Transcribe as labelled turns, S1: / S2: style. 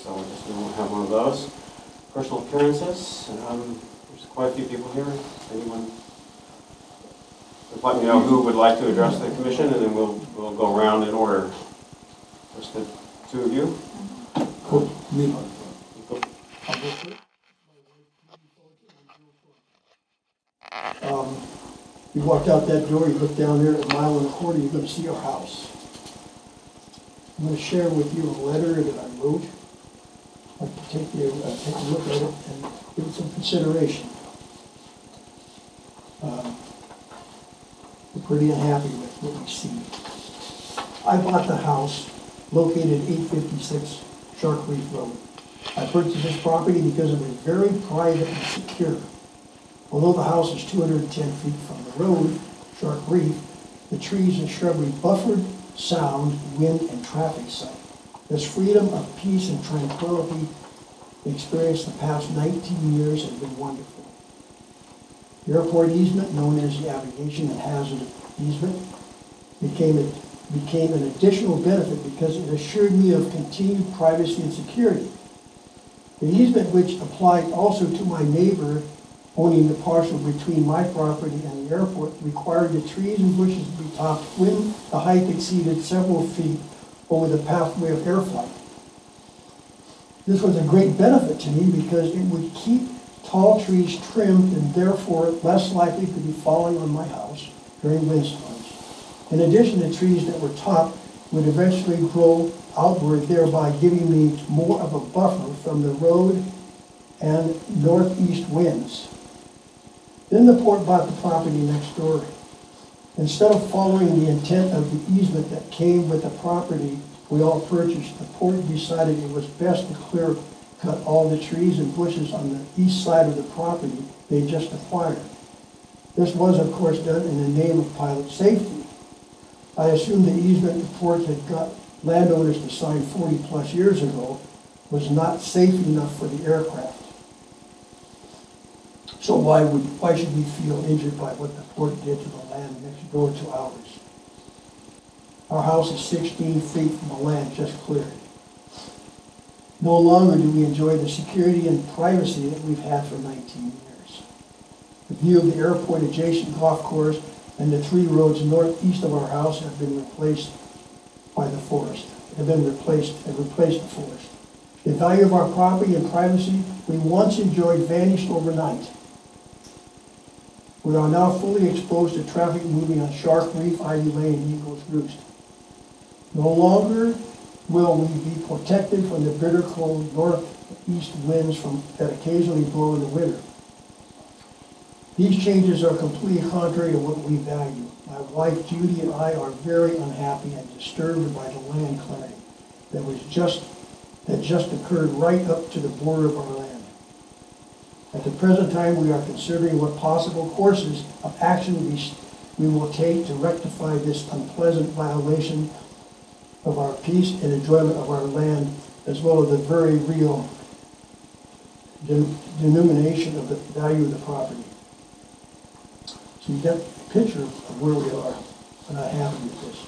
S1: so I just won't have one of those. Personal appearances. There's quite a few people here. Anyone? Let me know who would like to address the commission, and then we'll go around in order. First, the two of you.
S2: Cool. Me. You walk out that door, you look down there at a mile and a quarter, you're going to see our house. I'm going to share with you a letter that I wrote. I'd like to take a look at it and give it some consideration. We're pretty unhappy with what we see. I bought the house located at 856 Shark Reef Road. I purchased this property because it was very private and secure. Although the house is 210 feet from the road, Shark Reef, the trees and shrubbery buffered sound, wind, and traffic sight. This freedom of peace and tranquility experienced the past 19 years has been wonderful. The airport easement, known as the aviation and hazard easement, became an additional benefit because it assured me of continued privacy and security. The easement, which applied also to my neighbor owning the parcel between my property and the airport, required the trees and bushes to be topped when the height exceeded several feet over the pathway of air flight. This was a great benefit to me because it would keep tall trees trimmed and therefore less likely to be falling on my house during windstorms. In addition, the trees that were topped would eventually grow outward, thereby giving me more of a buffer from the road and northeast winds. Then the port bought the property next door. Instead of following the intent of the easement that came with the property we all purchased, the port decided it was best to clear cut all the trees and bushes on the east side of the property they just acquired. This was, of course, done in the name of pilot safety. I assume the easement the port had got landowners to sign 40 plus years ago was not safe enough for the aircraft. So why should we feel injured by what the port did to the land next door to ours? Our house is 16 feet from the land just cleared. No longer do we enjoy the security and privacy that we've had for 19 years. The view of the airport adjacent golf course and the 3 roads northeast of our house have been replaced by the forest, have replaced the forest. The value of our property and privacy we once enjoyed vanished overnight. We are now fully exposed to traffic moving on Shark Reef, Ivy Lane, and Eagles Roost. No longer will we be protected from the bitter cold northeast winds that occasionally blow in the winter. These changes are completely contrary to what we value. My wife Judy and I are very unhappy and disturbed by the land clearing that just occurred right up to the border of our land. At the present time, we are considering what possible courses of action we will take to rectify this unpleasant violation of our peace and enjoyment of our land, as well as the very real denomination of the value of the property. So you get a picture of where we are. I'm not happy with this.